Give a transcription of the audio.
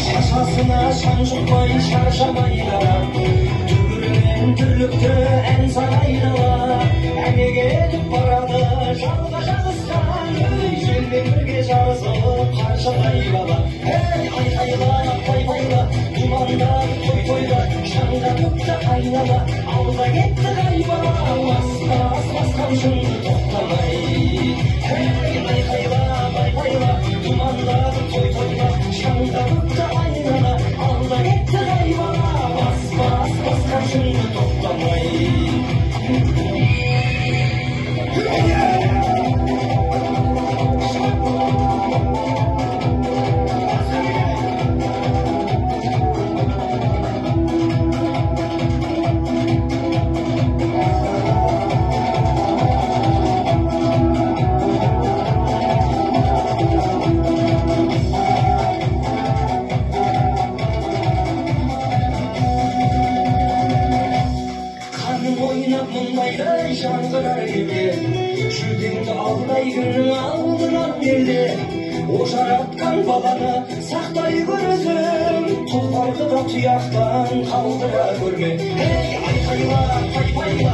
Şaşasına şan жұқпай шаршамайды дүбірімен дүрлікті ән санайдала әнеге кетіп барады жалға жабысқан желмен бірге жарысып қаршадай бала ей айқайла пай-пайла думандап той-тойда шаңда көкті айнала алда кетті қайбала басқан шыңды тоқтамай ей айқайла пай-пайла думандап той-тойда шаңда көкті айнала алда кетті қайбала басқан шыңды тоқтамай мұндайдай жаңғырар елде жүлдеңді алдай күнің алдынан келде ошар атқан баланы сақтай көресің тұлпарды да тұяқтан қалдыра көрме ей айқайла пай-пайла